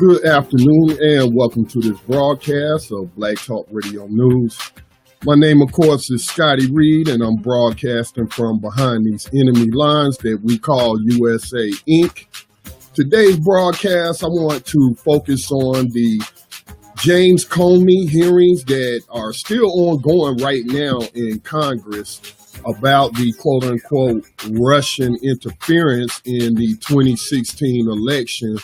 Good afternoon and welcome to this broadcast of Black Talk Radio News. My name, of course, is Scotty Reed, and I'm broadcasting from behind these enemy lines that we call USA Inc. Today's broadcast, I want to focus on the James Comey hearings that are still ongoing right now in Congress about the quote-unquote Russian interference in the 2016 election.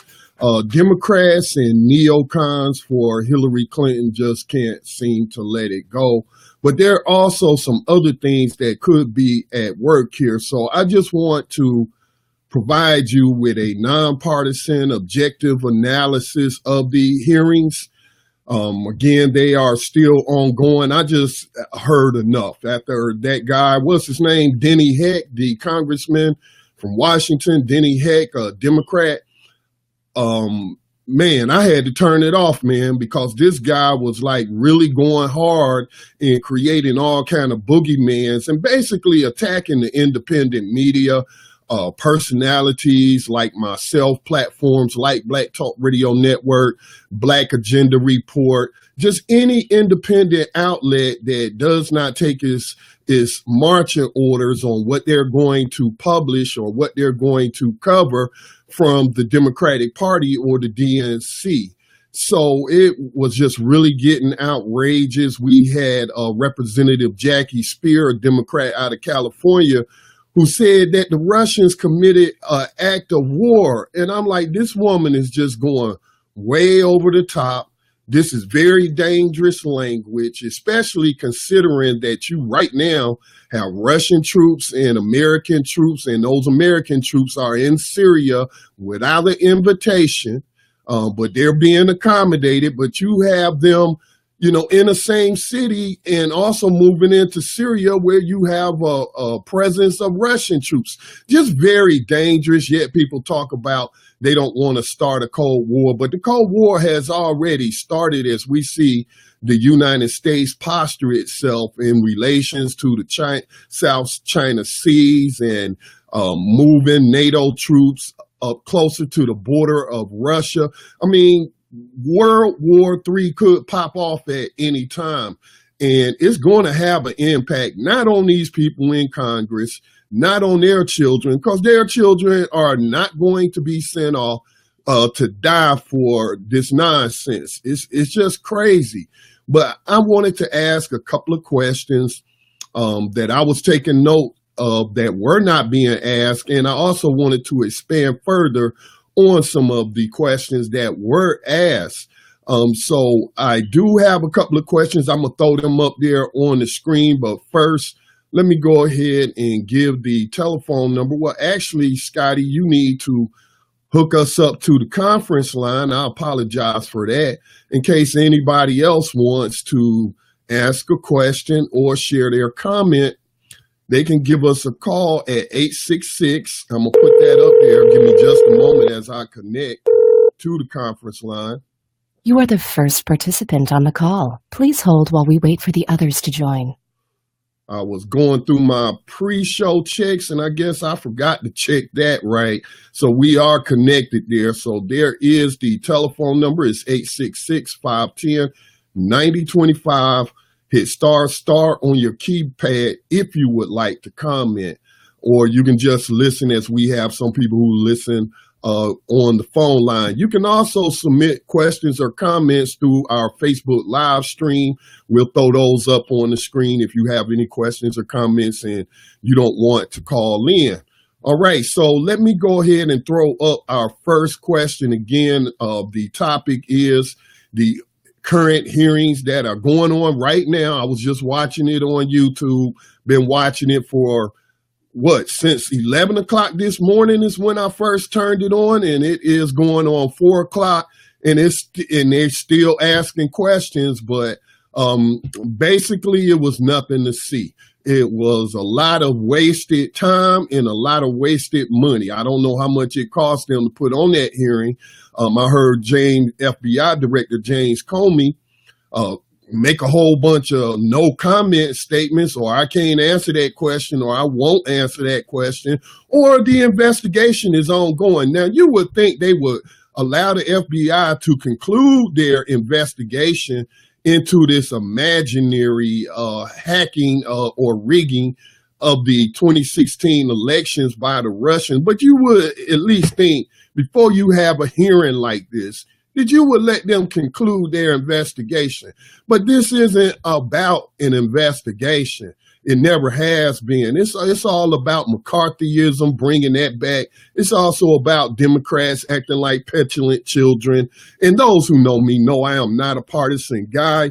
Democrats and neocons for Hillary Clinton just can't seem to let it go. But there are also some other things that could be at work here. So I just want to provide you with a nonpartisan, objective analysis of the hearings. Again, they are still ongoing. I just heard enough after that guy, what's his name? Denny Heck, the congressman from Washington, Denny Heck, a Democrat. Man, I had to turn it off, man, because this guy was like really going hard in creating all kind of boogeymans and basically attacking the independent media, personalities like myself, platforms like Black Talk Radio Network, Black Agenda Report, just any independent outlet that does not take its marching orders on what they're going to publish or what they're going to cover from the Democratic Party or the DNC. So it was just really getting outrageous. We had Representative Jackie Speier, a Democrat out of California, who said that the Russians committed an act of war. And I'm like, this woman is just going way over the top. This is very dangerous language, especially considering that you right now have Russian troops and American troops, and those American troops are in Syria without an invitation, but they're being accommodated. But you have them, you know, in the same city and also moving into Syria where you have a presence of Russian troops. Just very dangerous, yet people talk about they don't want to start a Cold War, but the Cold War has already started as we see the United States posture itself in relations to the South China Seas and moving NATO troops up closer to the border of Russia. I mean, World War III could pop off at any time, and it's going to have an impact not on these people in Congress, not on their children, because their children are not going to be sent off to die for this nonsense. It's just crazy. But I wanted to ask a couple of questions that I was taking note of that were not being asked, and I also wanted to expand further on some of the questions that were asked. So I do have a couple of questions. I'm going to throw them up there on the screen, but first, let me go ahead and give the telephone number. Well, actually, Scotty, you need to hook us up to the conference line. I apologize for that. In case anybody else wants to ask a question or share their comment, they can give us a call at 866. I'm going to put that up there. Give me just a moment as I connect to the conference line. You are the first participant on the call. Please hold while we wait for the others to join. I was going through my pre-show checks, and I guess I forgot to check that right. So we are connected there. So there is the telephone number. It's 866-510-9025. Hit star on your keypad if you would like to comment, or you can just listen as we have some people who listen on the phone line. You can also submit questions or comments through our Facebook live stream. We'll throw those up on the screen if you have any questions or comments and you don't want to call in. All right, so let me go ahead and throw up our first question again. The topic is the current hearings that are going on right now. I was just watching it on YouTube, been watching it for since 11 o'clock this morning is when I first turned it on, and it is going on 4 o'clock, and they're still asking questions, but basically it was nothing to see. It was a lot of wasted time and a lot of wasted money. I don't know how much it cost them to put on that hearing. I heard FBI Director James Comey make a whole bunch of no comment statements, or I can't answer that question, or I won't answer that question, or the investigation is ongoing. Now, you would think they would allow the FBI to conclude their investigation into this imaginary hacking or rigging of the 2016 elections by the Russians. But you would at least think before you have a hearing like this, that you would let them conclude their investigation. But this isn't about an investigation. It never has been. It's all about McCarthyism, bringing that back. It's also about Democrats acting like petulant children. And those who know me know I am not a partisan guy.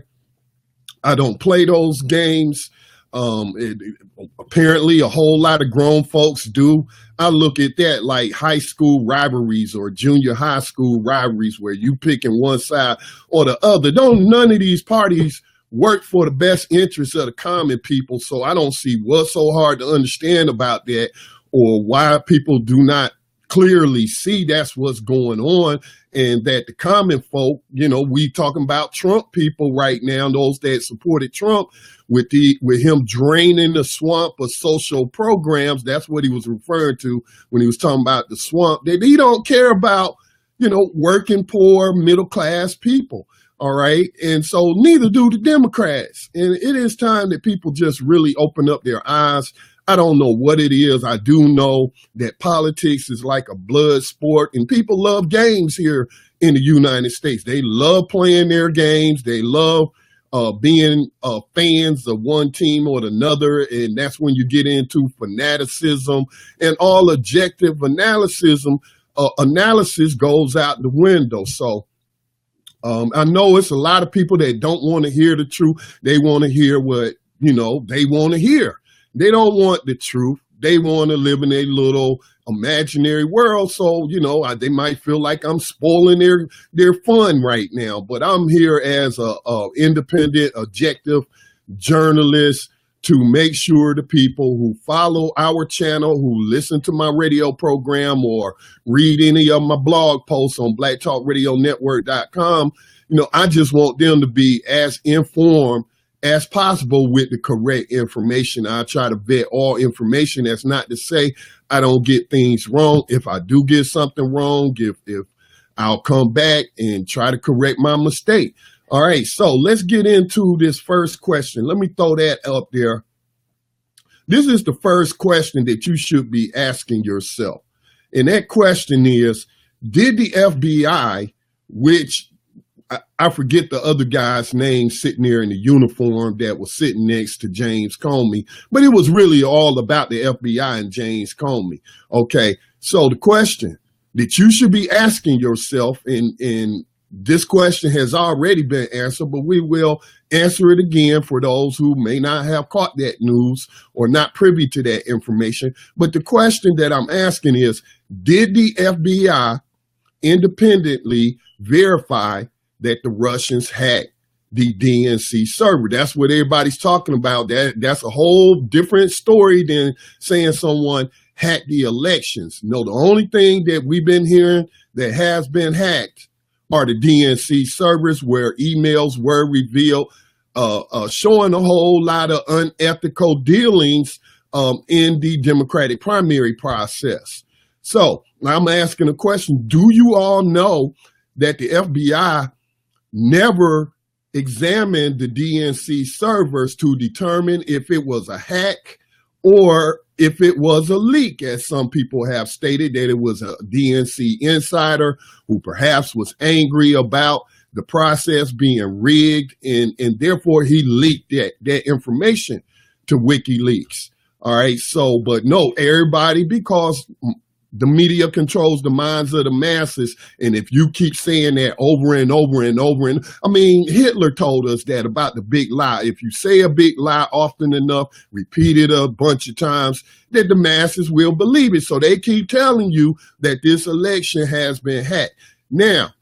I don't play those games. Apparently a whole lot of grown folks do. I look at that like high school rivalries or junior high school rivalries where you picking one side or the other. None of these parties work for the best interests of the common people. So I don't see what's so hard to understand about that or why people do not clearly see that's what's going on, and that the common folk, we talking about Trump people right now, those that supported Trump with him draining the swamp of social programs. That's what he was referring to when he was talking about the swamp. That he don't care about, working poor, middle class people. All right. And so neither do the Democrats. And it is time that people just really open up their eyes. I don't know what it is. I do know that politics is like a blood sport, and people love games here in the United States. They love playing their games. They love being fans of one team or another. And that's when you get into fanaticism, and all objective analysis goes out the window. So I know it's a lot of people that don't want to hear the truth. They want to hear what, they want to hear. They don't want the truth. They want to live in a little imaginary world. So, they might feel like I'm spoiling their fun right now. But I'm here as a independent, objective journalist to make sure the people who follow our channel, who listen to my radio program or read any of my blog posts on blacktalkradionetwork.com, I just want them to be as informed as possible with the correct information. I try to vet all information. That's not to say I don't get things wrong. If I do get something wrong, if I'll come back and try to correct my mistake. All right, so let's get into this first question. Let me throw that up there. This is the first question that you should be asking yourself. And that question is, did the FBI, which I forget the other guy's name sitting there in the uniform that was sitting next to James Comey, but it was really all about the FBI and James Comey. Okay, so the question that you should be asking yourself, and this question has already been answered, but we will answer it again for those who may not have caught that news or not privy to that information. But the question that I'm asking is, did the FBI independently verify that the Russians hacked the DNC server? That's what everybody's talking about. That's a whole different story than saying someone hacked the elections. No, the only thing that we've been hearing that has been hacked are the DNC servers, where emails were revealed, showing a whole lot of unethical dealings in the Democratic primary process. So I'm asking a question. Do you all know that the FBI never examined the DNC servers to determine if it was a hack or if it was a leak, as some people have stated, that it was a DNC insider who perhaps was angry about the process being rigged, and therefore he leaked that information to WikiLeaks. All right, so, but no, everybody, because the media controls the minds of the masses. And if you keep saying that over and over and over, and I mean, Hitler told us that about the big lie. If you say a big lie often enough, repeat it a bunch of times, that the masses will believe it. So they keep telling you that this election has been hacked. Now,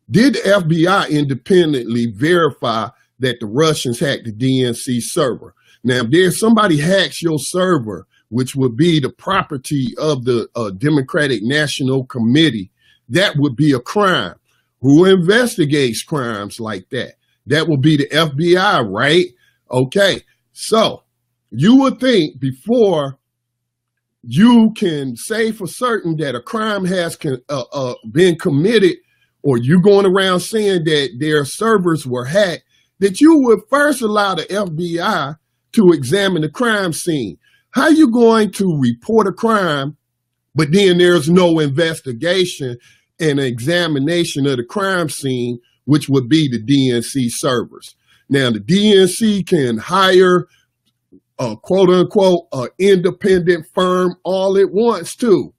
did the FBI independently verify that the Russians hacked the DNC server? Now, if there's somebody hacks your server, which would be the property of the Democratic National Committee, that would be a crime. Who investigates crimes like that? That would be the FBI, right? Okay, so you would think before you can say for certain that a crime has been committed, or you going around saying that their servers were hacked, that you would first allow the FBI to examine the crime scene. How are you going to report a crime, but then there's no investigation and examination of the crime scene, which would be the DNC servers? Now, the DNC can hire a quote unquote independent firm all it wants to.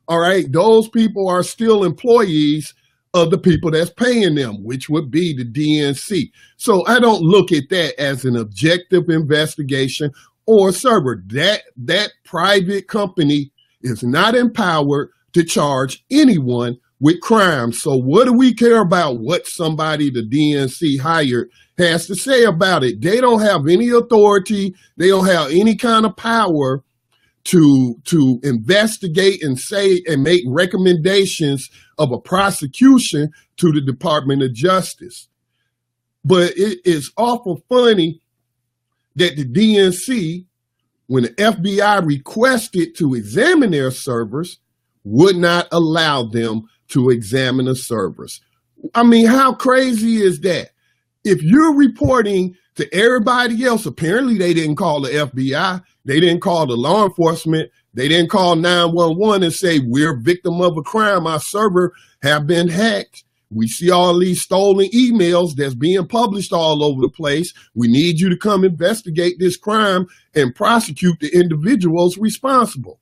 All right. Those people are still employees of the people that's paying them, which would be the DNC. So I don't look at that as an objective investigation or server. That private company is not empowered to charge anyone with crime. So what do we care about what somebody the DNC hired has to say about it? They don't have any authority. They don't have any kind of power to investigate and say and make recommendations of a prosecution to the Department of Justice. But it is awful funny that the DNC, when the FBI requested to examine their servers, would not allow them to examine the servers. I mean, how crazy is that? If you're reporting to everybody else, apparently they didn't call the FBI, they didn't call the law enforcement, they didn't call 911 and say, we're a victim of a crime, our server have been hacked. We see all these stolen emails that's being published all over the place. We need you to come investigate this crime and prosecute the individuals responsible.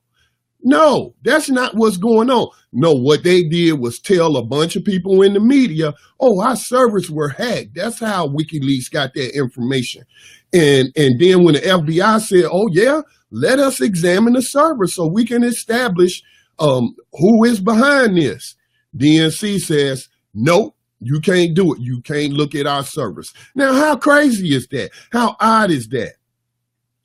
No, that's not what's going on. No, what they did was tell a bunch of people in the media, oh, our servers were hacked. That's how WikiLeaks got that information. And then when the FBI said, oh, yeah, let us examine the server so we can establish who is behind this. DNC says, no, you can't do it. You can't look at our servers. Now, how crazy is that? How odd is that?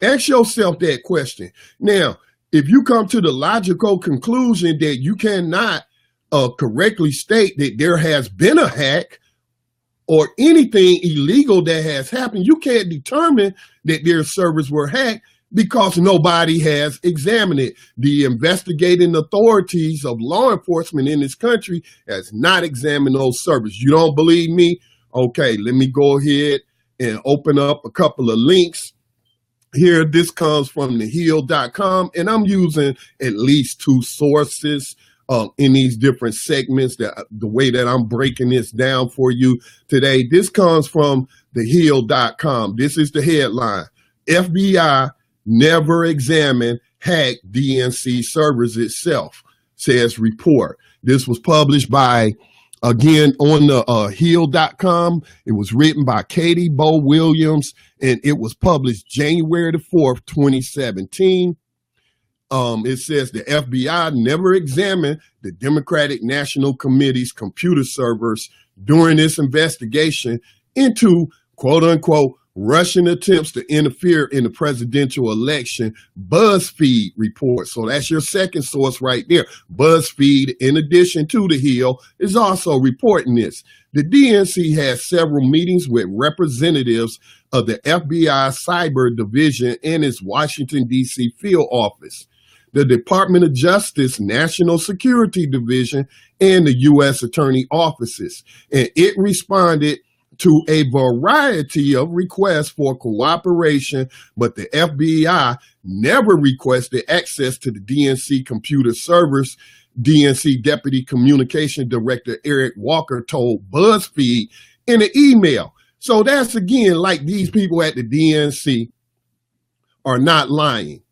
Ask yourself that question. Now, if you come to the logical conclusion that you cannot correctly state that there has been a hack or anything illegal that has happened, you can't determine that their servers were hacked because nobody has examined it. The investigating authorities of law enforcement in this country has not examined those servers. You don't believe me? Okay, let me go ahead and open up a couple of links. Here, this comes from thehill.com, and I'm using at least two sources in these different segments, that the way that I'm breaking this down for you today. This comes from thehill.com. This is the headline. FBI never examined hacked DNC servers itself, says report. This was published by, again, on the Hill.com. It was written by Katie Bo Williams, and it was published January the 4th, 2017. It says the FBI never examined the Democratic National Committee's computer servers during this investigation into, quote unquote, Russian attempts to interfere in the presidential election, BuzzFeed reports. So that's your second source right there. BuzzFeed, in addition to the Hill, is also reporting this. The DNC has several meetings with representatives of the FBI Cyber Division and its Washington, D.C. field office, the Department of Justice National Security Division, and the U.S. Attorney offices. And it responded to a variety of requests for cooperation, but the FBI never requested access to the DNC computer servers, DNC Deputy Communication Director Eric Walker told BuzzFeed in an email. So that's, again, like these people at the DNC are not lying.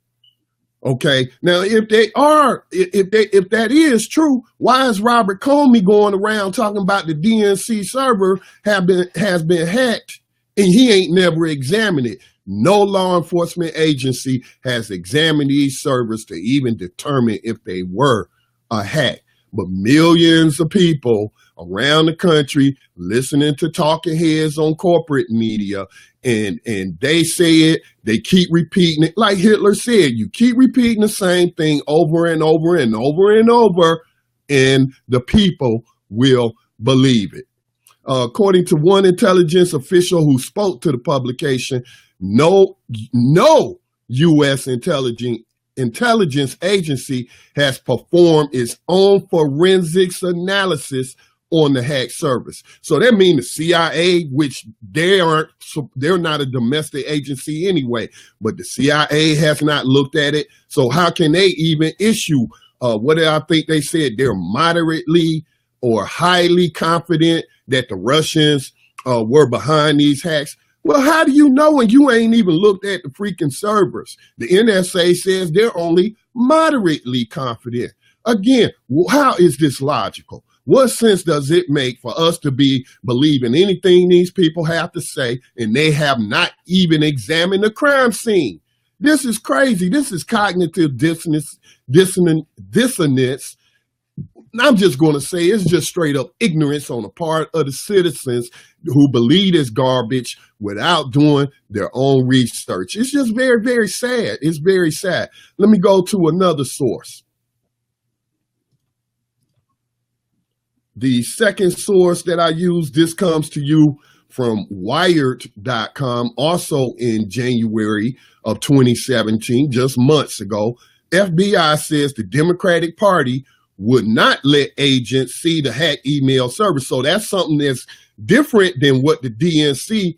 Okay. Now, if they are, if that is true, why is Robert Comey going around talking about the DNC server has been hacked and he ain't never examined it? No law enforcement agency has examined these servers to even determine if they were a hack. But millions of people around the country listening to talking heads on corporate media, and they say it, they keep repeating it. Like Hitler said, you keep repeating the same thing over and over and over and over, and the people will believe it. According to one intelligence official who spoke to the publication, no U.S. intelligence intelligence agency has performed its own forensics analysis on the hack service. So that means the CIA, which they're not a domestic agency anyway, but the CIA has not looked at it. So how can they even issue, what did I think they said? They're moderately or highly confident that the Russians were behind these hacks. Well, how do you know when you ain't even looked at the freaking servers? The NSA says they're only moderately confident. Again, how is this logical? What sense does it make for us to be believing anything these people have to say, and they have not even examined the crime scene? This is crazy. This is cognitive dissonance. I'm just going to say it's just straight up ignorance on the part of the citizens who believe this garbage without doing their own research. It's just very, very sad. It's very sad. Let me go to another source. The second source that I use, this comes to you from Wired.com, also in January of 2017, just months ago. FBI says the Democratic Party would not let agents see the hack email server. So that's something that's different than what the DNC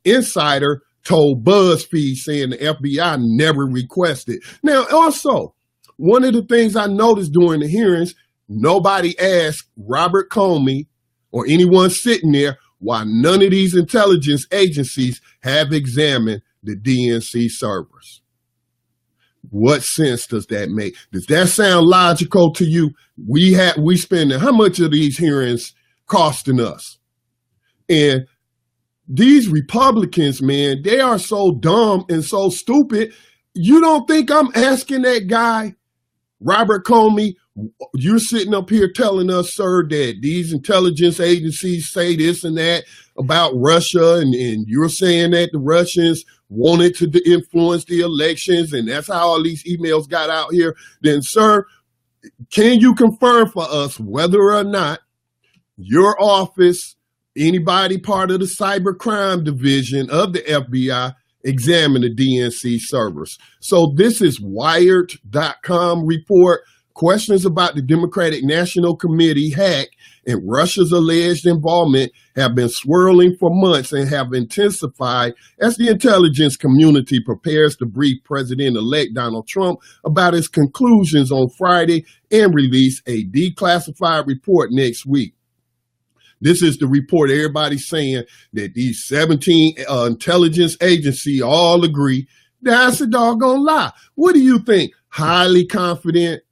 insider told BuzzFeed, saying the FBI never requested. Now, also, one of the things I noticed during the hearings, nobody asked Robert Comey or anyone sitting there why none of these intelligence agencies have examined the DNC servers. What sense does that make? Does that sound logical to you? We spending how much of these hearings costing us? And these Republicans, man, they are so dumb and so stupid. You don't think I'm asking that guy, Robert Comey, you're sitting up here telling us, sir, that these intelligence agencies say this and that about Russia, and you're saying that the Russians wanted to influence the elections, and that's how all these emails got out here. Then, sir, can you confirm for us whether or not your office, anybody part of the cybercrime division of the FBI, examined the DNC servers? So this is Wired.com report. Questions about the Democratic National Committee hack and Russia's alleged involvement have been swirling for months and have intensified as the intelligence community prepares to brief President-elect Donald Trump about his conclusions on Friday and release a declassified report next week. This is the report everybody's saying that these 17 intelligence agencies all agree. That's a doggone lie. What do you think? Highly confident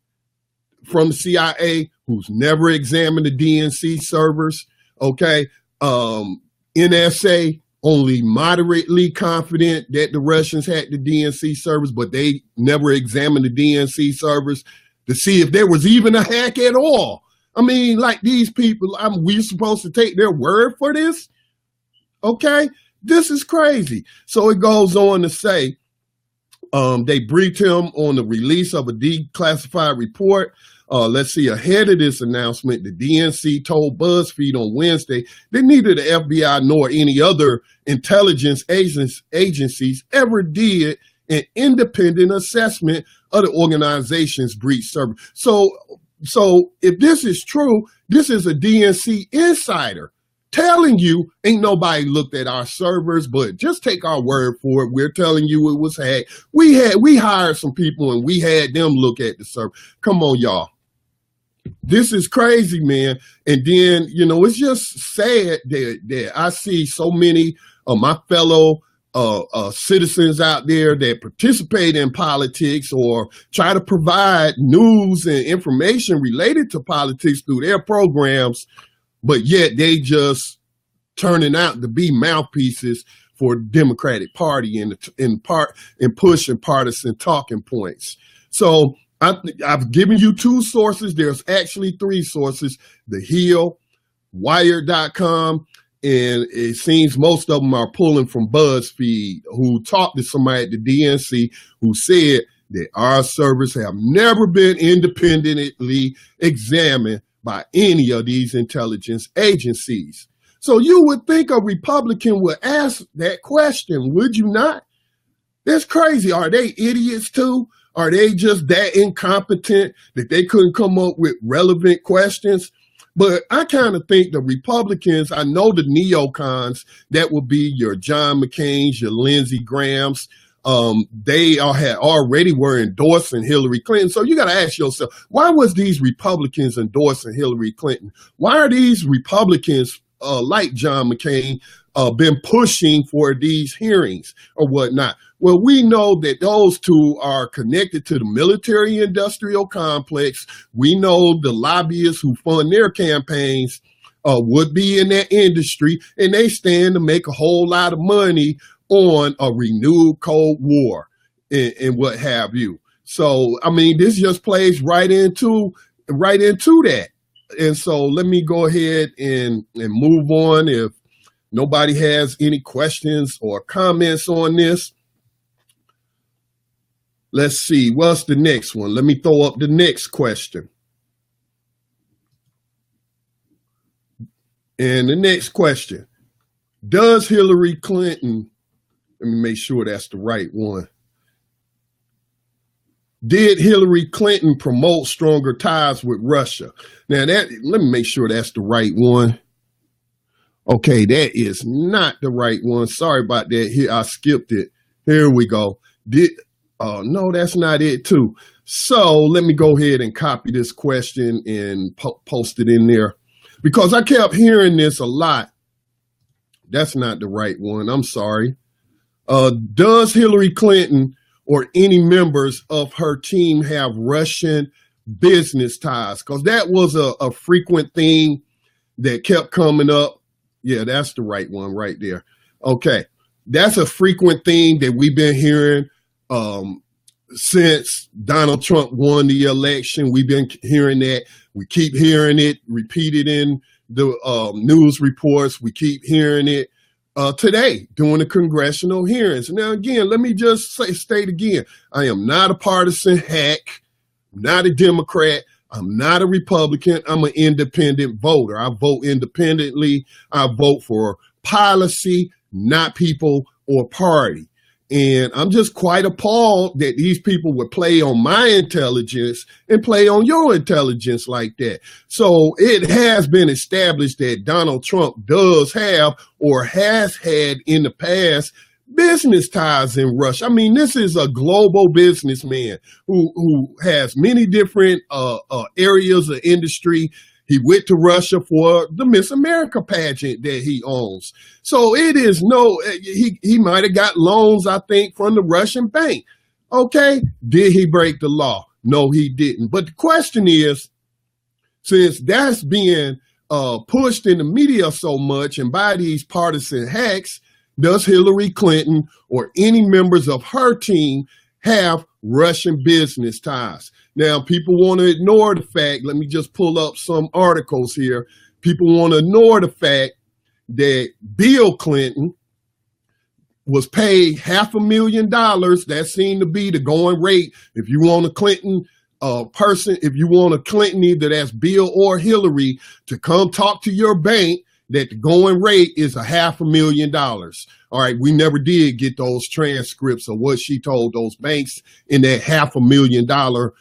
from the CIA, who's never examined the DNC servers, okay? NSA, only moderately confident that the Russians hacked the DNC servers, but they never examined the DNC servers to see if there was even a hack at all. I mean, like these people, we're supposed to take their word for this? Okay? This is crazy. So it goes on to say, they briefed him on the release of a declassified report. Let's see, ahead of this announcement, the DNC told BuzzFeed on Wednesday that neither the FBI nor any other intelligence agencies ever did an independent assessment of the organization's breach server. So if this is true, this is a DNC insider telling you ain't nobody looked at our servers, but just take our word for it. We're telling you it was hacked. We hired some people and we had them look at the server. Come on, y'all. This is crazy, man. And then, it's just sad that I see so many of my fellow citizens out there that participate in politics or try to provide news and information related to politics through their programs, but yet they just turning out to be mouthpieces for the Democratic Party in pushing partisan talking points. So I've given you two sources. There's actually three sources: The Hill, Wired.com, and it seems most of them are pulling from BuzzFeed, who talked to somebody at the DNC who said that our servers have never been independently examined by any of these intelligence agencies. So you would think a Republican would ask that question, would you not? That's crazy. Are they idiots too? Are they just that incompetent that they couldn't come up with relevant questions? But I kind of think the Republicans, I know the neocons, that will be your John McCain's, your Lindsey Graham's, they already were endorsing Hillary Clinton. So you got to ask yourself, why was these Republicans endorsing Hillary Clinton? Why are these Republicans like John McCain been pushing for these hearings or whatnot? Well, we know that those two are connected to the military-industrial complex. We know the lobbyists who fund their campaigns would be in that industry, and they stand to make a whole lot of money on a renewed Cold War and what have you. So, I mean, this just plays right into that. And so let me go ahead and move on. If nobody has any questions or comments on this, let's see. What's the next one? Let me throw up the next question. And the next question, does Hillary Clinton, let me make sure that's the right one. Did Hillary Clinton promote stronger ties with Russia? Now let me make sure that's the right one. Okay, that is not the right one. Sorry about that. Here, I skipped it. Here we go. No, that's not it too. So let me go ahead and copy this question and post it in there because I kept hearing this a lot. That's not the right one. I'm sorry. Does Hillary Clinton or any members of her team have Russian business ties? Because that was a frequent thing that kept coming up. Yeah, that's the right one right there. Okay. That's a frequent thing that we've been hearing since Donald Trump won the election. We've been hearing that. We keep hearing it repeated in the news reports. We keep hearing it today during the congressional hearings. Now, again, let me just state again, I am not a partisan hack, not a Democrat. I'm not a Republican. I'm an independent voter. I vote independently. I vote for policy, not people or party. And I'm just quite appalled that these people would play on my intelligence and play on your intelligence like that. So it has been established that Donald Trump does have or has had in the past business ties in Russia. I mean, this is a global businessman who has many different areas of industry. He went to Russia for the Miss America pageant that he owns. So it is he might have got loans, I think, from the Russian bank. Okay. Did he break the law? No, he didn't. But the question is, since that's being pushed in the media so much and by these partisan hacks, does Hillary Clinton or any members of her team have Russian business ties? Now, people want to ignore the fact, let me just pull up some articles here. People want to ignore the fact that Bill Clinton was paid $500,000. That seemed to be the going rate. If you want a Clinton person, if you want a Clinton, either that's Bill or Hillary, to come talk to your bank, that the going rate is $500,000. All right, we never did get those transcripts of what she told those banks in that $500,000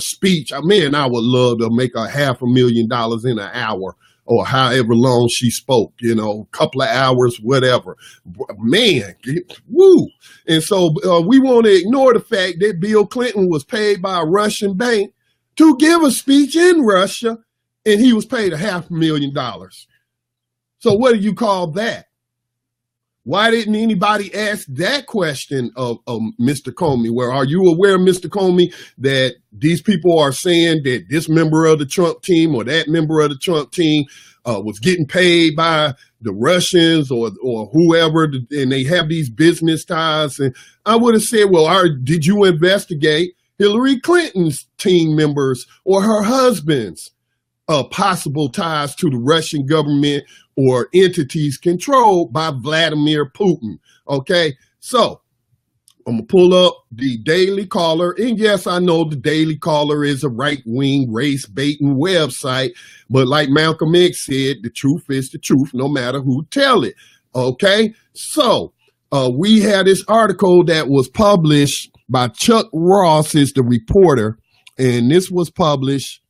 speech. I mean, I would love to make $500,000 in an hour or however long she spoke, a couple of hours, whatever. Man, woo. And so we want to ignore the fact that Bill Clinton was paid by a Russian bank to give a speech in Russia, and he was paid $500,000. So what do you call that? Why didn't anybody ask that question of Mr. Comey? Well, are you aware, Mr. Comey, that these people are saying that this member of the Trump team or that member of the Trump team was getting paid by the Russians or whoever, and they have these business ties? And I would have said, well, did you investigate Hillary Clinton's team members or her husband's possible ties to the Russian government or entities controlled by Vladimir Putin? Okay, so I'm going to pull up the Daily Caller. And yes, I know the Daily Caller is a right-wing race-baiting website, but like Malcolm X said, the truth is the truth, no matter who tell it. Okay, so we had this article that was published by Chuck Ross is the reporter, and this was published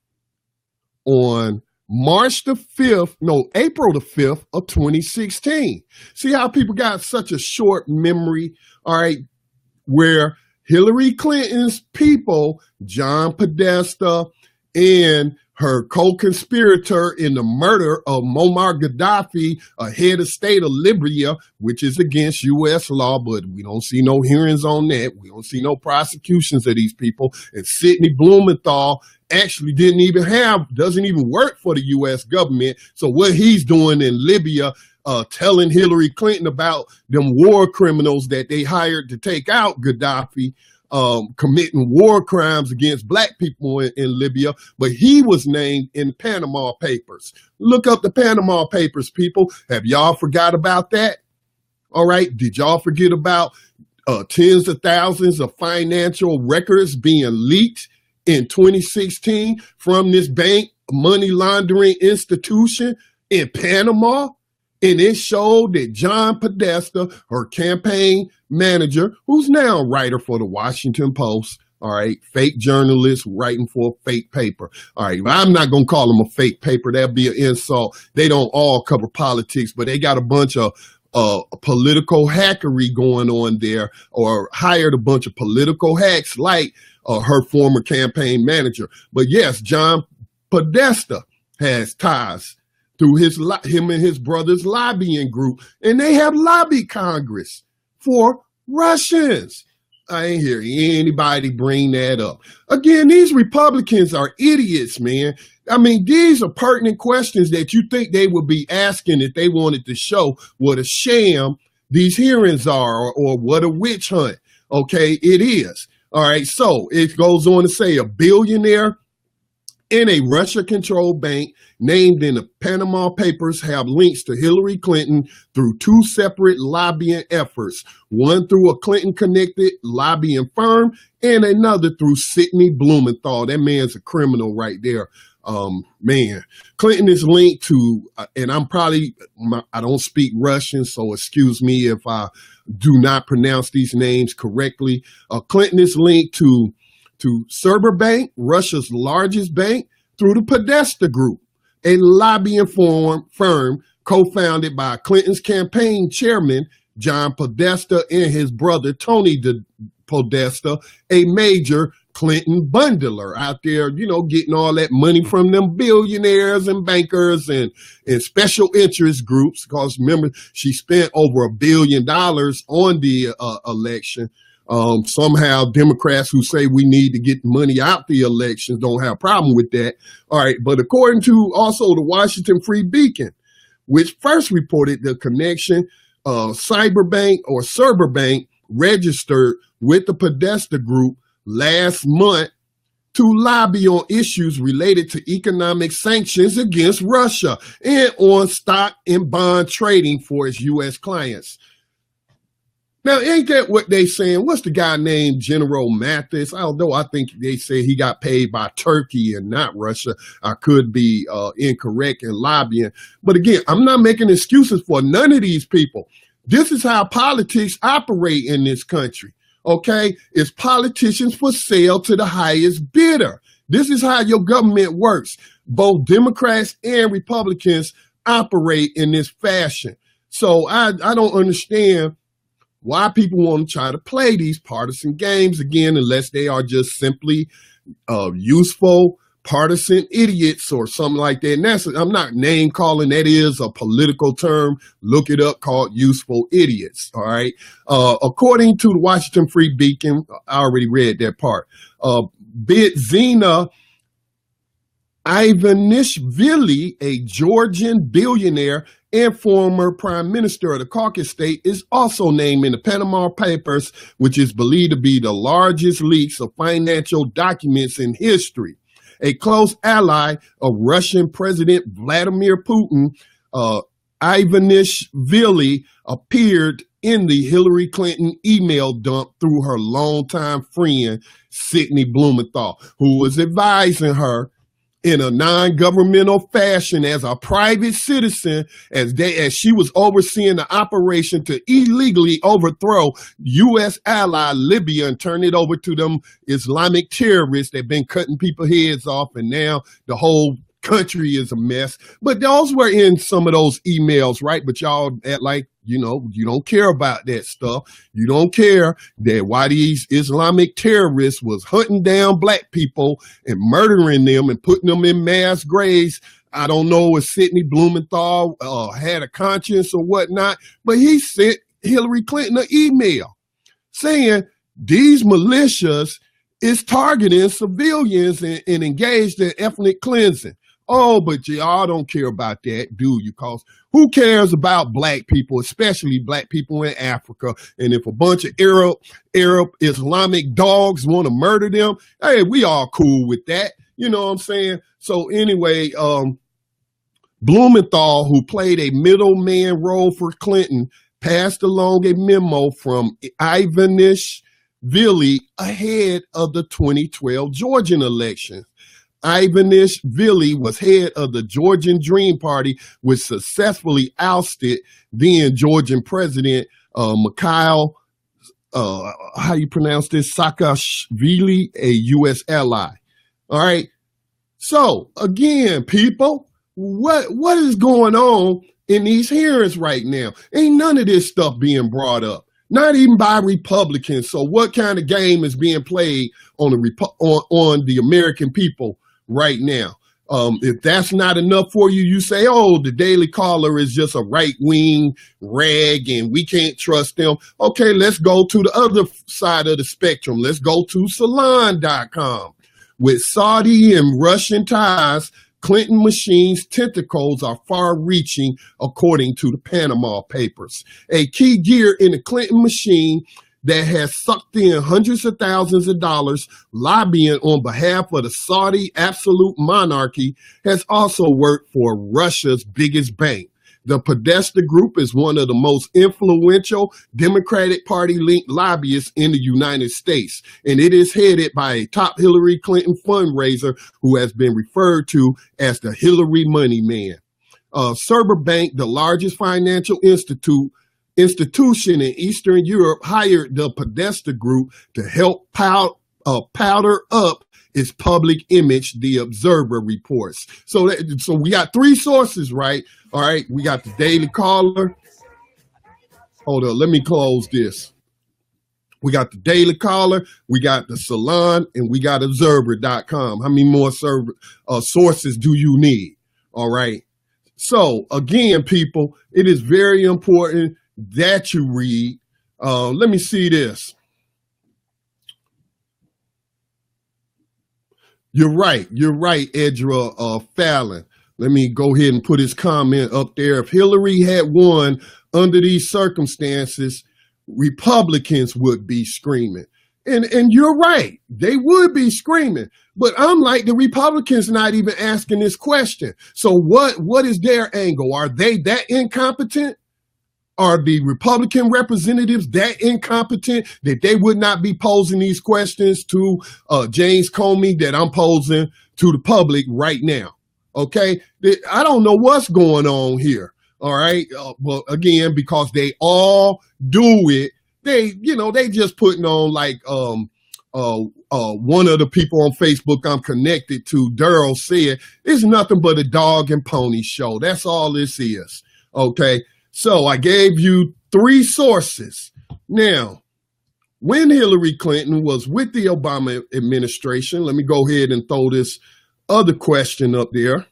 on April the 5th of 2016. See how people got such a short memory, all right, where Hillary Clinton's people, John Podesta and her co-conspirator in the murder of Muammar Gaddafi, a head of state of Libya, which is against U.S. law, but we don't see no hearings on that. We don't see no prosecutions of these people. And Sidney Blumenthal actually doesn't even work for the U.S. government. So what he's doing in Libya, telling Hillary Clinton about them war criminals that they hired to take out Gaddafi, committing war crimes against black people in Libya, but he was named in Panama Papers. Look up the Panama Papers, people. Have y'all forgot about that? All right. Did y'all forget about tens of thousands of financial records being leaked in 2016 from this bank money laundering institution in Panama? And it showed that John Podesta, her campaign manager, who's now a writer for the Washington Post, all right, fake journalist writing for a fake paper. All right, I'm not going to call them a fake paper. That'd be an insult. They don't all cover politics, but they got a bunch of political hackery going on there, or hired a bunch of political hacks like her former campaign manager. But yes, John Podesta has ties through him and his brother's lobbying group, and they have lobbied Congress for Russians. I ain't hear anybody bring that up. Again, these Republicans are idiots, man. I mean, these are pertinent questions that you think they would be asking if they wanted to show what a sham these hearings are, or what a witch hunt. Okay, it is. All right, so it goes on to say a billionaire in a Russia-controlled bank named in the Panama Papers have links to Hillary Clinton through two separate lobbying efforts, one through a Clinton-connected lobbying firm and another through Sidney Blumenthal. That man's a criminal right there. Man, Clinton is linked to, and I don't speak Russian, so excuse me if I do not pronounce these names correctly. Clinton is linked to Server Bank, Russia's largest bank, through the Podesta Group, a lobbying firm co-founded by Clinton's campaign chairman, John Podesta, and his brother, Tony Podesta, a major Clinton bundler out there, getting all that money from them billionaires and bankers and special interest groups. Because remember, she spent over $1 billion on the election. Somehow Democrats who say we need to get money out the elections don't have a problem with that. All right. But according to also the Washington Free Beacon, which first reported the connection, Cyberbank or Server Bank registered with the Podesta Group last month to lobby on issues related to economic sanctions against Russia and on stock and bond trading for its U.S. clients. Now, ain't that what they saying? What's the guy named General Mathis? Although I think they say he got paid by Turkey and not Russia. I could be incorrect in lobbying. But again, I'm not making excuses for none of these people. This is how politics operate in this country, okay? It's politicians for sale to the highest bidder. This is how your government works. Both Democrats and Republicans operate in this fashion. So I don't understand why people want to try to play these partisan games again, unless they are just simply useful partisan idiots or something like that. And I'm not name calling. That is a political term. Look it up, called useful idiots. All right. According to the Washington Free Beacon, I already read that part. Bidzina Ivanishvili, a Georgian billionaire and former prime minister of the Caucasus state, is also named in the Panama Papers, which is believed to be the largest leaks of financial documents in history. A close ally of Russian President Vladimir Putin, Ivanishvili appeared in the Hillary Clinton email dump through her longtime friend, Sidney Blumenthal, who was advising her in a non-governmental fashion as a private citizen, as she was overseeing the operation to illegally overthrow U.S. ally Libya and turn it over to them Islamic terrorists that been cutting people's heads off, and now the whole country is a mess. But those were in some of those emails, right? But y'all act like, you don't care about that stuff. You don't care that why these Islamic terrorists was hunting down black people and murdering them and putting them in mass graves. I don't know if Sidney Blumenthal had a conscience or whatnot, but he sent Hillary Clinton an email saying these militias is targeting civilians and engaged in ethnic cleansing. Oh, but y'all don't care about that, do you? Because who cares about black people, especially black people in Africa? And if a bunch of Arab Islamic dogs want to murder them, hey, we all cool with that. You know what I'm saying? So anyway, Blumenthal, who played a middleman role for Clinton, passed along a memo from Ivanishvili ahead of the 2012 Georgian election. Ivanishvili was head of the Georgian Dream Party, which successfully ousted then Georgian President Mikhail, how you pronounce this, Saakashvili, a U.S. ally. All right. So again, people, what is going on in these hearings right now? Ain't none of this stuff being brought up, not even by Republicans. So what kind of game is being played on the American people right now? If that's not enough for you, you say, oh, the Daily Caller is just a right-wing rag and we can't trust them. Okay, let's go to the other side of the spectrum. Let's go to Salon.com. With Saudi and Russian ties, Clinton machine's tentacles are far-reaching, according to the Panama Papers. A key gear in the Clinton machine that has sucked in hundreds of thousands of dollars lobbying on behalf of the Saudi absolute monarchy has also worked for Russia's biggest bank. The Podesta Group is one of the most influential Democratic Party-linked lobbyists in the United States, and it is headed by a top Hillary Clinton fundraiser who has been referred to as the Hillary Money Man. Server Bank, the largest financial institution in Eastern Europe, hired the Podesta Group to help powder up its public image, the Observer reports. So we got three sources, right? All right, we got the Daily Caller. Hold on, let me close this. We got the Daily Caller, we got the Salon, and we got Observer.com. How many more sources do you need? All right. So again, people, it is very important that you read. Let me see this. You're right, Edra Fallon. Let me go ahead and put his comment up there. If Hillary had won under these circumstances, Republicans would be screaming. And you're right, they would be screaming. But I'm like, the Republicans not even asking this question. So what is their angle? Are they that incompetent? Are the Republican representatives that incompetent that they would not be posing these questions to James Comey that I'm posing to the public right now? Okay, I don't know what's going on here. All right, well, again, because they all do it, they just putting on like one of the people on Facebook I'm connected to, Daryl, said it's nothing but a dog and pony show. That's all this is. Okay. So I gave you three sources. Now, when Hillary Clinton was with the Obama administration, let me go ahead and throw this other question up there.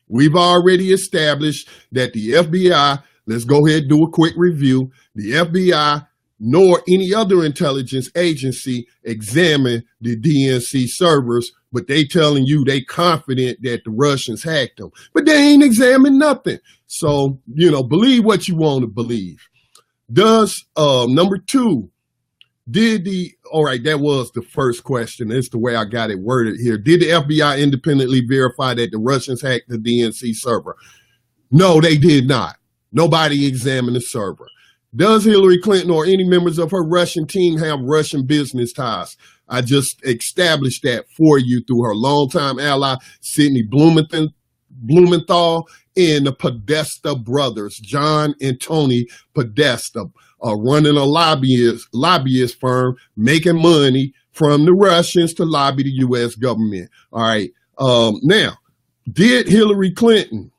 We've already established that the FBI, let's go ahead and do a quick review. The FBI nor any other intelligence agency examined the DNC servers, but they telling you they confident that the Russians hacked them, but they ain't examined nothing. So, believe what you want to believe. Does, number two, all right, that was the first question. That's the way I got it worded here. Did the FBI independently verify that the Russians hacked the DNC server? No, they did not. Nobody examined the server. Does Hillary Clinton or any members of her Russian team have Russian business ties? I just established that for you through her longtime ally, Sidney Blumenthal, and the Podesta brothers, John and Tony Podesta, running a lobbyist firm, making money from the Russians to lobby the U.S. government. All right. Now, did Hillary Clinton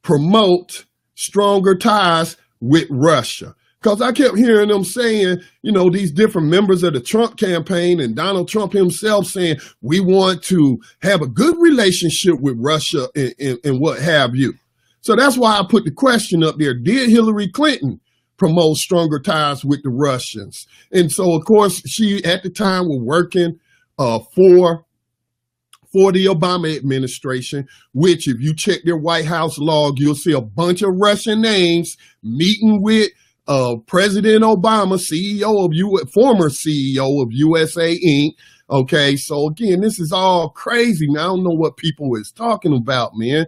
promote stronger ties with Russia? Because I kept hearing them saying, these different members of the Trump campaign and Donald Trump himself saying, we want to have a good relationship with Russia and what have you. So that's why I put the question up there. Did Hillary Clinton promote stronger ties with the Russians? And so, of course, she at the time was working for the Obama administration, which if you check their White House log, you'll see a bunch of Russian names meeting with President Obama, former CEO of USA Inc. Okay, so again, this is all crazy. Now, I don't know what people is talking about, man.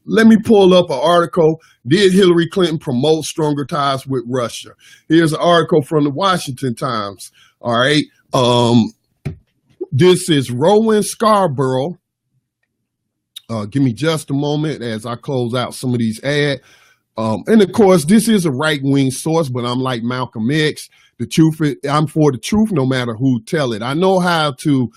Let me pull up an article. Did Hillary Clinton promote stronger ties with Russia? Here's an article from the Washington Times. All right. This is Rowan Scarborough. Give me just a moment as I close out some of these ads. And of course, this is a right-wing source, but I'm like Malcolm X. The truth, I'm for the truth, no matter who tell it. I know how to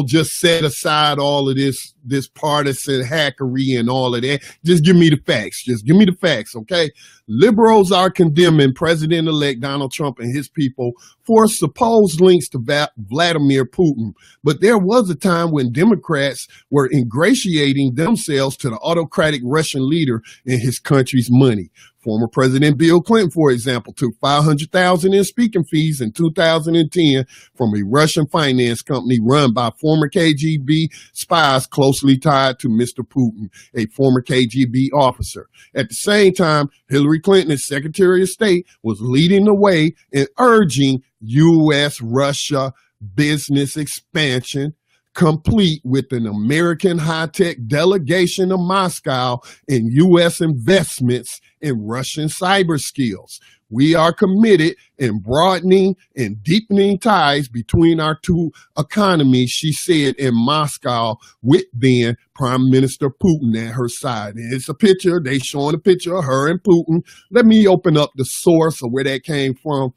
just set aside all of this partisan hackery and all of that. Just give me the facts. Just give me the facts, okay? Liberals are condemning President-elect Donald Trump and his people for supposed links to Vladimir Putin. But there was a time when Democrats were ingratiating themselves to the autocratic Russian leader and his country's money. Former President Bill Clinton, for example, took $500,000 in speaking fees in 2010 from a Russian finance company run by former KGB spies closely tied to Mr. Putin, a former KGB officer. At the same time, Hillary Clinton, as Secretary of State, was leading the way in urging U.S.-Russia business expansion, complete with an American high-tech delegation to Moscow and U.S. investments in Russian cyber skills. We are committed in broadening and deepening ties between our two economies, she said in Moscow with then Prime Minister Putin at her side. And it's a picture. They showing a picture of her and Putin. Let me open up the source of where that came from.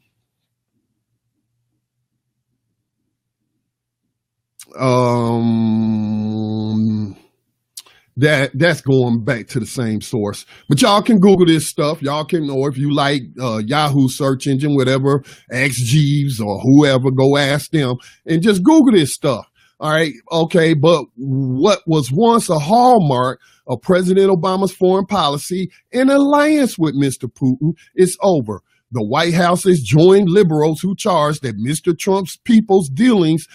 That's going back to the same source, but y'all can Google this stuff. Y'all can, or if you like Yahoo search engine, whatever, ask Jeeves or whoever, go ask them and just Google this stuff. All right. Okay. But what was once a hallmark of President Obama's foreign policy, an alliance with Mr. Putin, is over. The White House has joined liberals who charge that Mr. Trump's people's dealings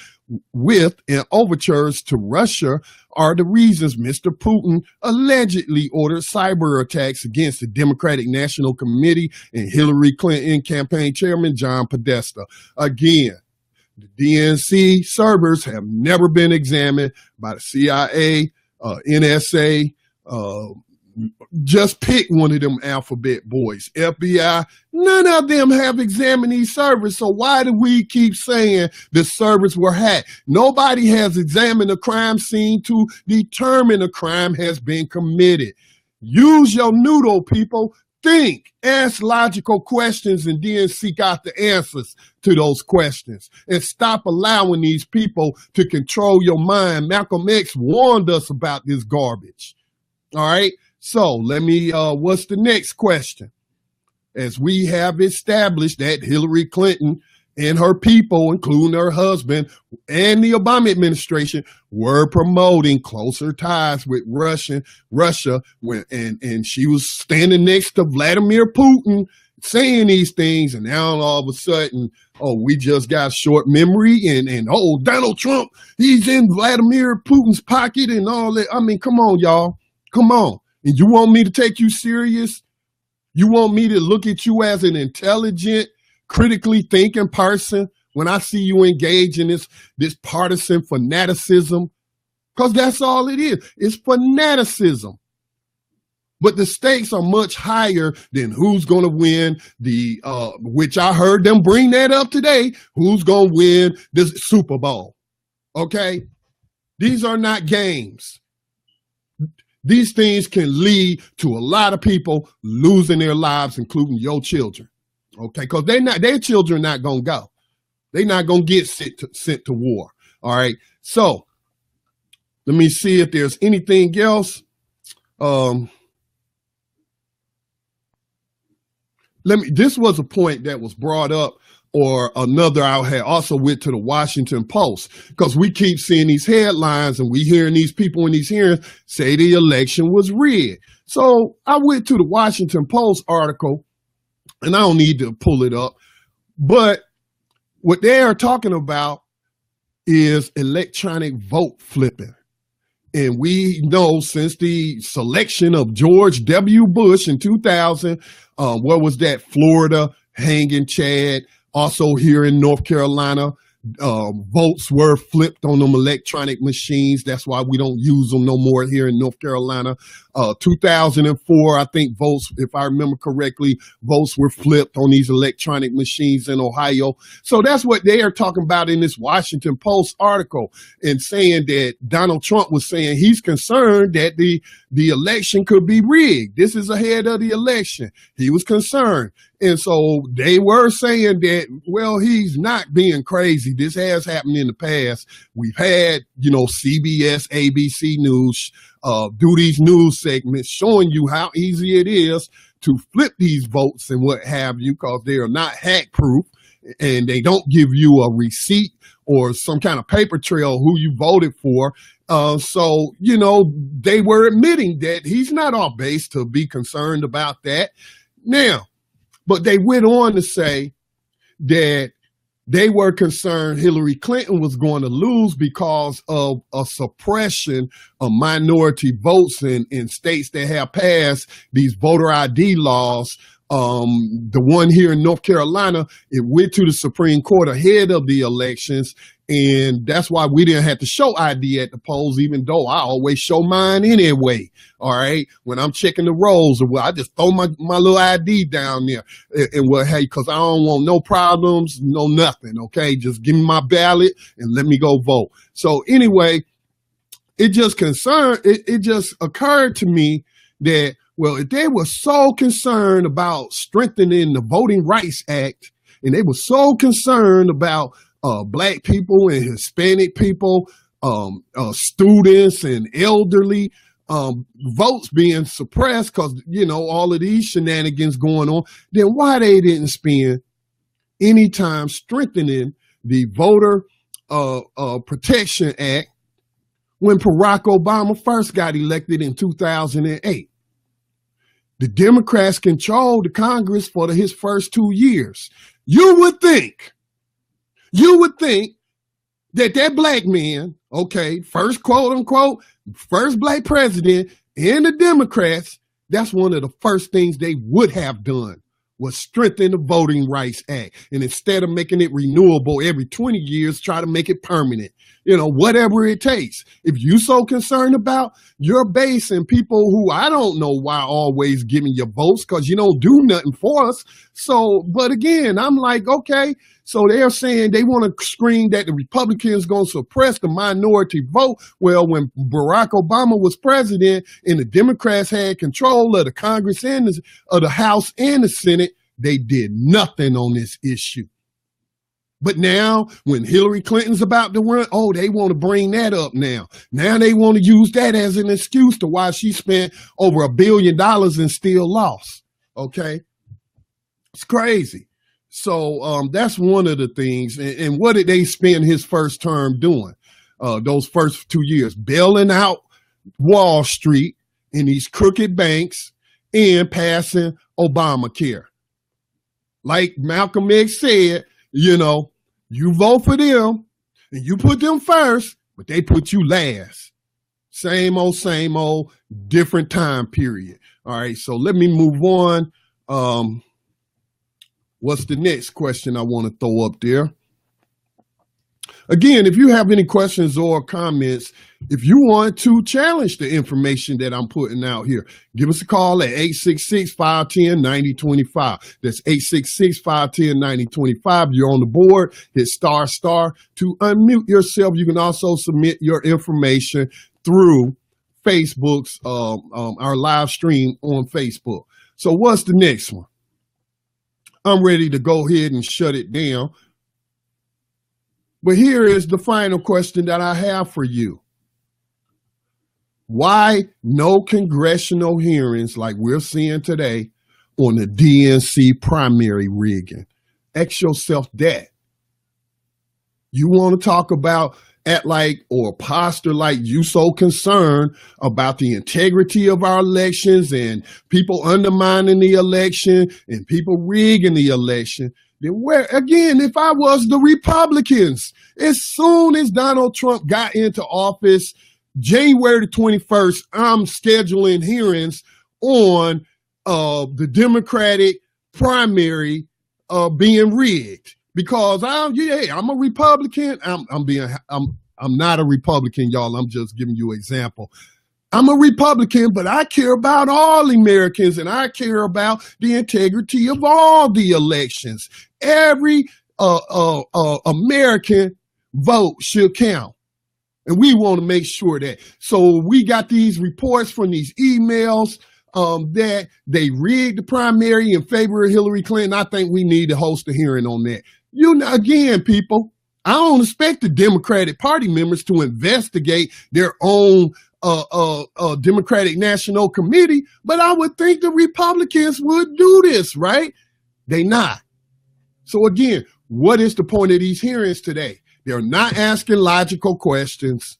with and overtures to Russia are the reasons Mr. Putin allegedly ordered cyber attacks against the Democratic National Committee and Hillary Clinton campaign chairman John Podesta. Again, the DNC servers have never been examined by the CIA, NSA, just pick one of them alphabet boys. FBI, none of them have examined these servers. So why do we keep saying the servers were hacked? Nobody has examined a crime scene to determine a crime has been committed. Use your noodle, people. Think, ask logical questions, and then seek out the answers to those questions. And stop allowing these people to control your mind. Malcolm X warned us about this garbage. All right? So let me, what's the next question? As we have established that Hillary Clinton and her people, including her husband and the Obama administration, were promoting closer ties with Russia and she was standing next to Vladimir Putin saying these things, and now all of a sudden, we just got short memory and Donald Trump, he's in Vladimir Putin's pocket and all that. I mean, come on, y'all. Come on. And you want me to take you serious? You want me to look at you as an intelligent, critically thinking person when I see you engage in this partisan fanaticism? Because that's all it is. It's fanaticism. But the stakes are much higher than who's going to win the, which I heard them bring that up today, who's going to win this Super Bowl. Okay? These are not games. These things can lead to a lot of people losing their lives, including your children. Okay? Because their children not going to go. They're not going to get sent to war. All right? So, let me see if there's anything else. This was a point that was brought up, or another I had also went to the Washington Post, because we keep seeing these headlines and we hearing these people in these hearings say the election was rigged. So I went to the Washington Post article, and I don't need to pull it up, but what they are talking about is electronic vote flipping. And we know since the selection of George W. Bush in 2000, what was that? Florida, hanging Chad. Also here in North Carolina, votes were flipped on them electronic machines. That's why we don't use them no more here in North Carolina. 2004, I think votes, if I remember correctly, votes were flipped on these electronic machines in Ohio. So that's what they are talking about in this Washington Post article, and saying that Donald Trump was saying he's concerned that the election could be rigged. This is ahead of the election. He was concerned. And so they were saying that, well, he's not being crazy. This has happened in the past. We've had, CBS, ABC News do these news segments showing you how easy it is to flip these votes and what have you, because they are not hack proof and they don't give you a receipt or some kind of paper trail who you voted for. So, they were admitting that he's not off base to be concerned about that. Now, but they went on to say that they were concerned Hillary Clinton was going to lose because of a suppression of minority votes in states that have passed these voter ID laws. The one here in North Carolina, it went to the Supreme Court ahead of the elections, and that's why we didn't have to show ID at the polls, even though I always show mine anyway. All right, when I'm checking the rolls, or I just throw my little ID down there, and hey, because I don't want no problems, no nothing. Okay, just give me my ballot and let me go vote. So anyway, it just occurred to me that, well, if they were so concerned about strengthening the Voting Rights Act, and they were so concerned about Black people and Hispanic people, students and elderly votes being suppressed because, all of these shenanigans going on, then why they didn't spend any time strengthening the Voter Protection Act when Barack Obama first got elected in 2008. The Democrats controlled the Congress for his first 2 years. You would think that Black man, okay, first quote unquote, first Black president, and the Democrats, that's one of the first things they would have done, was strengthen the Voting Rights Act. And instead of making it renewable every 20 years, try to make it permanent, whatever it takes. If you're so concerned about your base and people who I don't know why always giving you votes, because you don't do nothing for us. So, but again, I'm like, okay, so they're saying they want to scream that the Republicans going to suppress the minority vote. Well, when Barack Obama was president and the Democrats had control of the Congress and of the House and the Senate, they did nothing on this issue. But now, when Hillary Clinton's about to run, they want to bring that up now. Now they want to use that as an excuse to why she spent over $1 billion and still lost. Okay? It's crazy. So that's one of the things. And what did they spend his first term doing? Those first 2 years, bailing out Wall Street and these crooked banks and passing Obamacare. Like Malcolm X said, you vote for them and you put them first, but they put you last. Same old, different time period. All right, so let me move on. What's the next question I want to throw up there? Again, if you have any questions or comments, if you want to challenge the information that I'm putting out here, give us a call at 866-510-9025. That's 866-510-9025. You're on the board, hit star to unmute yourself. You can also submit your information through Facebook's, our live stream on Facebook. So what's the next one? I'm ready to go ahead and shut it down. But here is the final question that I have for you. Why no congressional hearings like we're seeing today on the DNC primary rigging? Ask yourself that. You want to talk about or posture like you so concerned about the integrity of our elections and people undermining the election and people rigging the election. Then where, again, if I was the Republicans, as soon as Donald Trump got into office, January the 21st, I'm scheduling hearings on the Democratic primary being rigged. Because I'm a Republican. I'm not a Republican, y'all. I'm just giving you an example. I'm a Republican, but I care about all Americans and I care about the integrity of all the elections. Every American vote should count. And we want to make sure that. So we got these reports from these emails that they rigged the primary in favor of Hillary Clinton. I think we need to host a hearing on that. Again, people, I don't expect the Democratic Party members to investigate their own Democratic National Committee, but I would think the Republicans would do this, right? They not. So again, what is the point of these hearings today? They're not asking logical questions.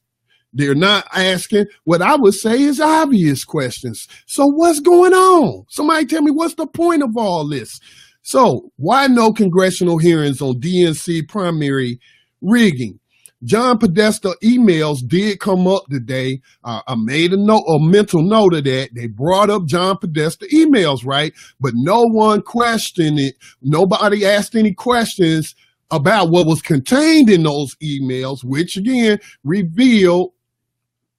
They're not asking what I would say is obvious questions. So what's going on? Somebody tell me what's the point of all this? So why no congressional hearings on DNC primary rigging? John Podesta emails did come up today. I made a mental note of that. They brought up John Podesta emails, right? But no one questioned it. Nobody asked any questions about what was contained in those emails, which again revealed,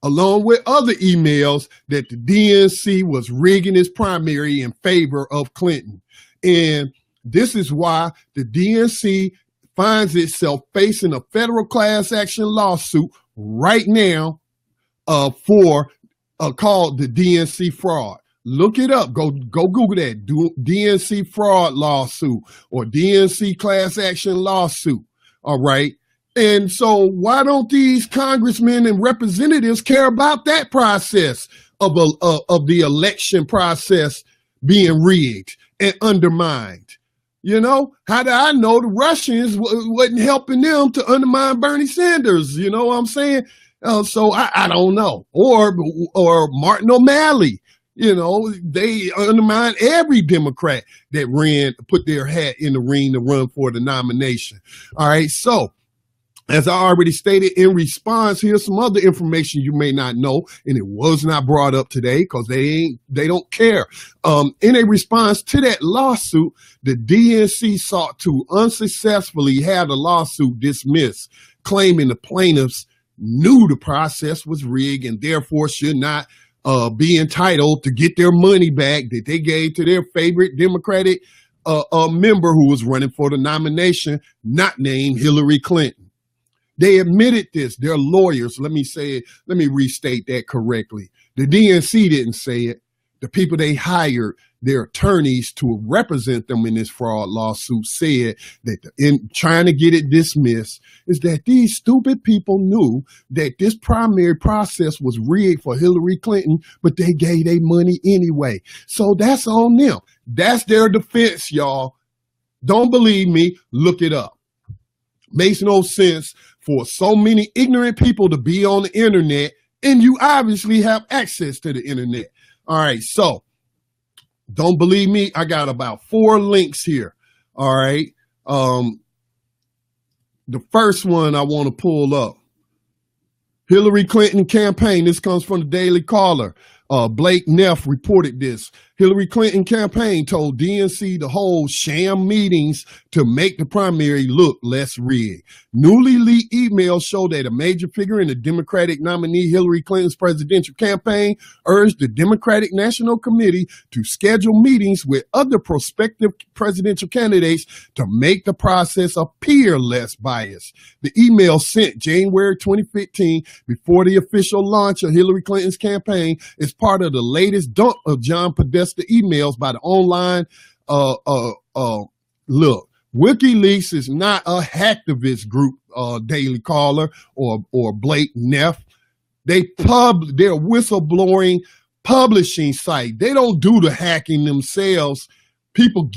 along with other emails, that the DNC was rigging his primary in favor of Clinton. And this is why the DNC finds itself facing a federal class action lawsuit right now for called the DNC fraud. Look it up. Go Google that. DNC fraud lawsuit or DNC class action lawsuit. All right. And so why don't these congressmen and representatives care about that process of the election process being rigged and undermined? You know, how do I know the Russians wasn't helping them to undermine Bernie Sanders? You know what I'm saying? So I don't know. Or Martin O'Malley. You know, they undermined every Democrat that put their hat in the ring to run for the nomination. All right. So, as I already stated, in response, here's some other information you may not know, and it was not brought up today because they don't care. In a response to that lawsuit, the DNC sought to unsuccessfully have the lawsuit dismissed, claiming the plaintiffs knew the process was rigged and therefore should not be entitled to get their money back that they gave to their favorite Democratic member who was running for the nomination, not named Hillary Clinton. They admitted this. Their lawyers, let me restate that correctly. The DNC didn't say it. The people they hired, their attorneys to represent them in this fraud lawsuit, said that in trying to get it dismissed is that these stupid people knew that this primary process was rigged for Hillary Clinton, but they gave their money anyway. So that's on them. That's their defense, y'all. Don't believe me? Look it up. Makes no sense for so many ignorant people to be on the internet, and you obviously have access to the internet. All right, so don't believe me? I got about 4 links here. All right. The first one I want to pull up. Hillary Clinton campaign. This comes from the Daily Caller. Blake Neff reported this. Hillary Clinton campaign told DNC to hold sham meetings to make the primary look less rigged. Newly leaked emails show that a major figure in the Democratic nominee Hillary Clinton's presidential campaign urged the Democratic National Committee to schedule meetings with other prospective presidential candidates to make the process appear less biased. The email sent January 2015 before the official launch of Hillary Clinton's campaign is part of the latest dump of John Podesta emails by the online look. WikiLeaks is not a hacktivist group, Daily Caller or Blake Neff. They're whistleblowing publishing site. They don't do the hacking themselves. People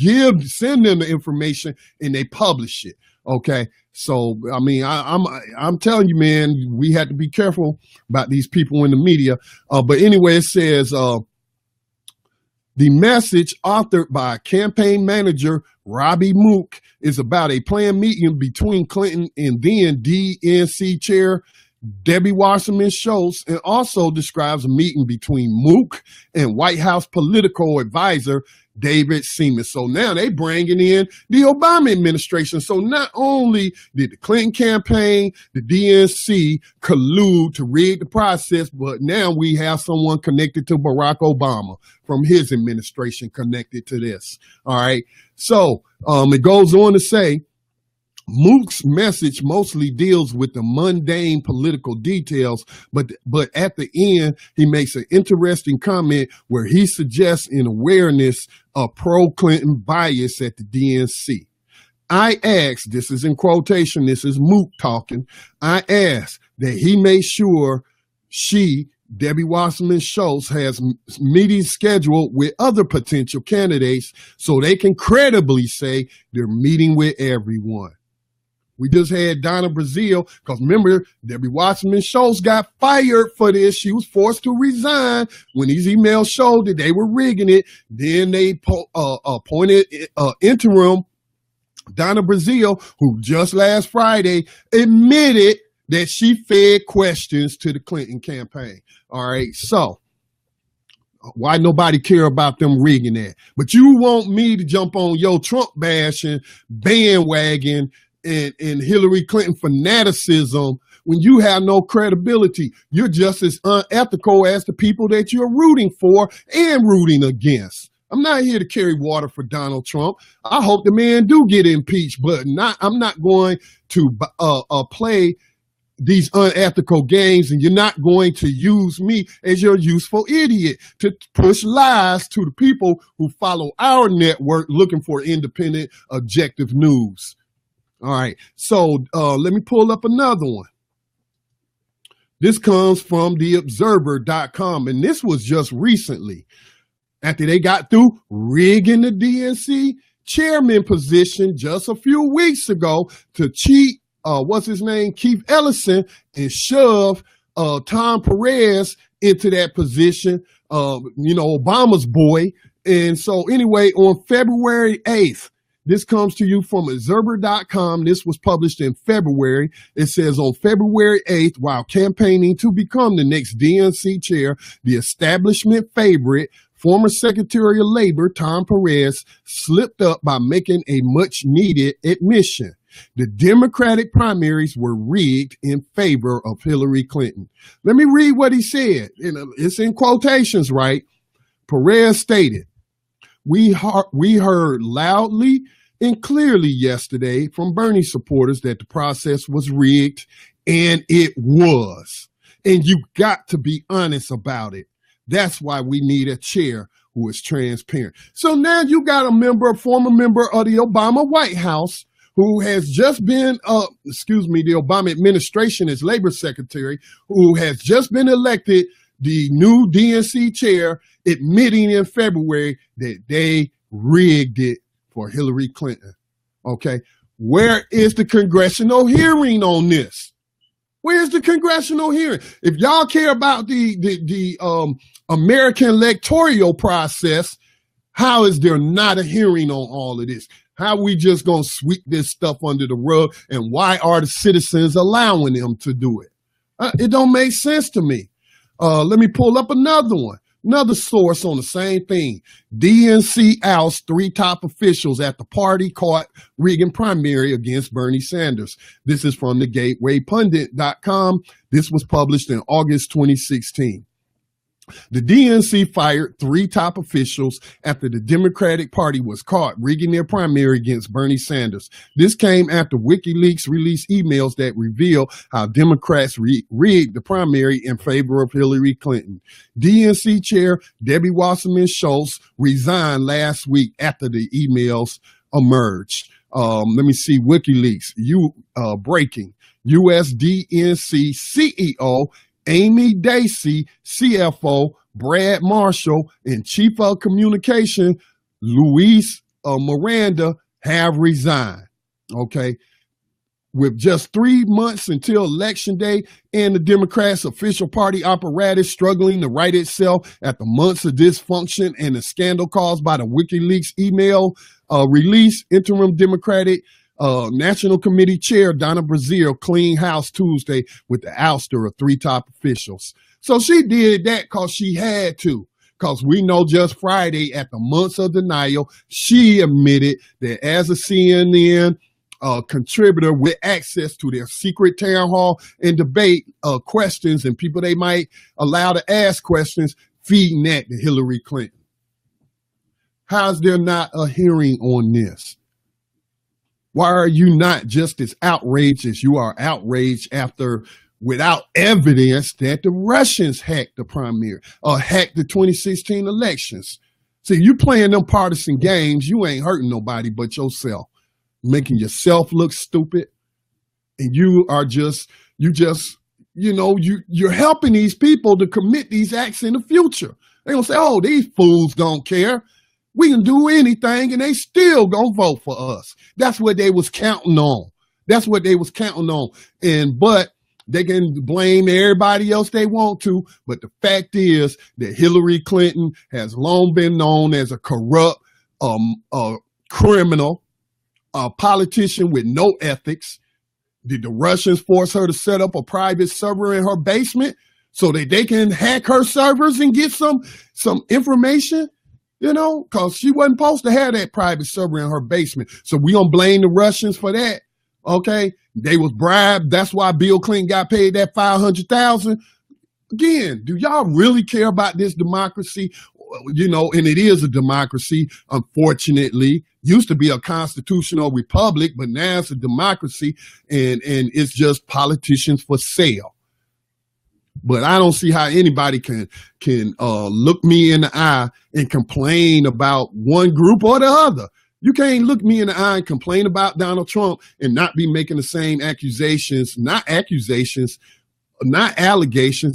send them the information and they publish it. Okay. So, I mean, I'm telling you, man, we have to be careful about these people in the media. But anyway, it says, the message authored by campaign manager Robbie Mook is about a planned meeting between Clinton and then DNC chair Debbie Wasserman Schultz, and also describes a meeting between Mook and White House political advisor David Seaman. So now they bringing in the Obama administration. So not only did the Clinton campaign, the DNC collude to rig the process, but now we have someone connected to Barack Obama from his administration connected to this. All right. So it goes on to say, Mook's message mostly deals with the mundane political details, but at the end, he makes an interesting comment where he suggests an awareness of pro-Clinton bias at the DNC. I ask, this is in quotation, this is Mook talking, I ask that he make sure Debbie Wasserman Schultz, has meetings scheduled with other potential candidates so they can credibly say they're meeting with everyone. We just had Donna Brazile, because remember, Debbie Wasserman Schultz got fired for this. She was forced to resign when these emails showed that they were rigging it. Then they appointed interim Donna Brazile, who just last Friday admitted that she fed questions to the Clinton campaign. All right, so why nobody care about them rigging that? But you want me to jump on your Trump bashing bandwagon and Hillary Clinton fanaticism when you have no credibility. You're just as unethical as the people that you're rooting for and rooting against. I'm not here to carry water for Donald Trump. I hope the man do get impeached, but I'm not going to play these unethical games, and you're not going to use me as your useful idiot to push lies to the people who follow our network looking for independent, objective news. All right, so let me pull up another one. This comes from theobserver.com, and this was just recently after they got through rigging the DNC chairman position just a few weeks ago to cheat, Keith Ellison, and shove Tom Perez into that position, Obama's boy. And so anyway, on February 8th, this comes to you from observer.com. This was published in February. It says on February 8th, while campaigning to become the next DNC chair, the establishment favorite, former Secretary of Labor Tom Perez, slipped up by making a much-needed admission. The Democratic primaries were rigged in favor of Hillary Clinton. Let me read what he said. It's in quotations, right? Perez stated, We heard loudly and clearly yesterday from Bernie supporters that the process was rigged, and it was. And you got to be honest about it. That's why we need a chair who is transparent. So now you got a former member of the Obama White House who has just been, the Obama administration as labor secretary, who has just been elected the new DNC chair, admitting in February that they rigged it for Hillary Clinton. Okay. Where is the congressional hearing on this? Where's the congressional hearing? If y'all care about the American electoral process, how is there not a hearing on all of this? How are we just going to sweep this stuff under the rug? And why are the citizens allowing them to do it? It don't make sense to me. Let me pull up another one. Another source on the same thing. DNC ousts 3 top officials at the party caught rigging primary against Bernie Sanders. This is from the gatewaypundit.com. This was published in August 2016. The DNC fired 3 top officials after the Democratic Party was caught rigging their primary against Bernie Sanders. This came after WikiLeaks released emails that reveal how Democrats rigged the primary in favor of Hillary Clinton. DNC Chair Debbie Wasserman Schultz resigned last week after the emails emerged. Let me see, WikiLeaks, breaking. U.S. DNC CEO Amy Dacey, CFO Brad Marshall, and Chief of Communication Luis Miranda have resigned. Okay. With just 3 months until Election Day and the Democrats' official party apparatus struggling to right itself after months of dysfunction and the scandal caused by the WikiLeaks email release, interim Democratic National Committee Chair Donna Brazile cleaned house Tuesday with the ouster of 3 top officials. So she did that because she had to. Because we know just Friday, at the months of denial, she admitted that as a CNN contributor with access to their secret town hall and debate questions and people they might allow to ask questions, feeding that to Hillary Clinton. How is there not a hearing on this? Why are you not just as outraged as you are outraged after, without evidence, that the Russians hacked the primary or hacked the 2016 elections? See, you playing them partisan games, you ain't hurting nobody but yourself, making yourself look stupid. And you're helping these people to commit these acts in the future. They're going to say, oh, these fools don't care. We can do anything and they still gonna vote for us. That's what they was counting on. But they can blame everybody else they want to. But the fact is that Hillary Clinton has long been known as a corrupt, criminal, politician with no ethics. Did the Russians force her to set up a private server in her basement so that they can hack her servers and get some information? Because she wasn't supposed to have that private server in her basement. So we don't blame the Russians for that. Okay. They was bribed. That's why Bill Clinton got paid that $500,000. Again, do y'all really care about this democracy? And it is a democracy, unfortunately. Used to be a constitutional republic, but now it's a democracy and it's just politicians for sale. But I don't see how anybody can look me in the eye and complain about one group or the other. You can't look me in the eye and complain about Donald Trump and not be making the same accusations, not allegations.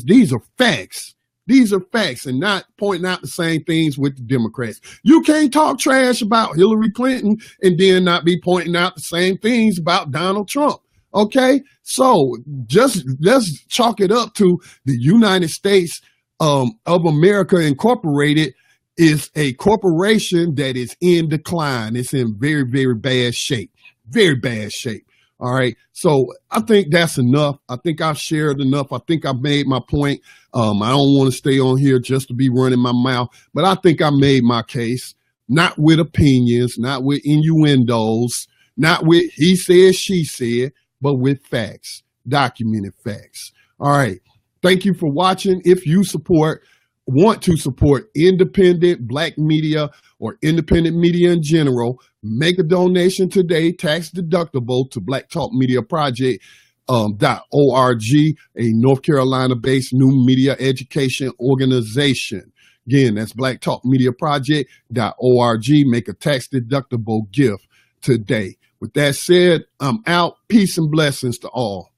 These are facts. And not pointing out the same things with the Democrats. You can't talk trash about Hillary Clinton and then not be pointing out the same things about Donald Trump. Okay, so let's chalk it up to the United States of America Incorporated is a corporation that is in decline. It's in very, very bad shape. All right, so I think that's enough. I think I've shared enough. I think I've made my point. I don't want to stay on here just to be running my mouth, but I think I made my case, not with opinions, not with innuendos, not with he said, she said, but with facts, documented facts. All right. Thank you for watching. If you want to support independent Black media or independent media in general, make a donation today, tax deductible, to Black Talk Media Project .org, a North Carolina-based new media education organization. Again, that's Black Talk Media Project.org. Make a tax deductible gift today. With that said, I'm out. Peace and blessings to all.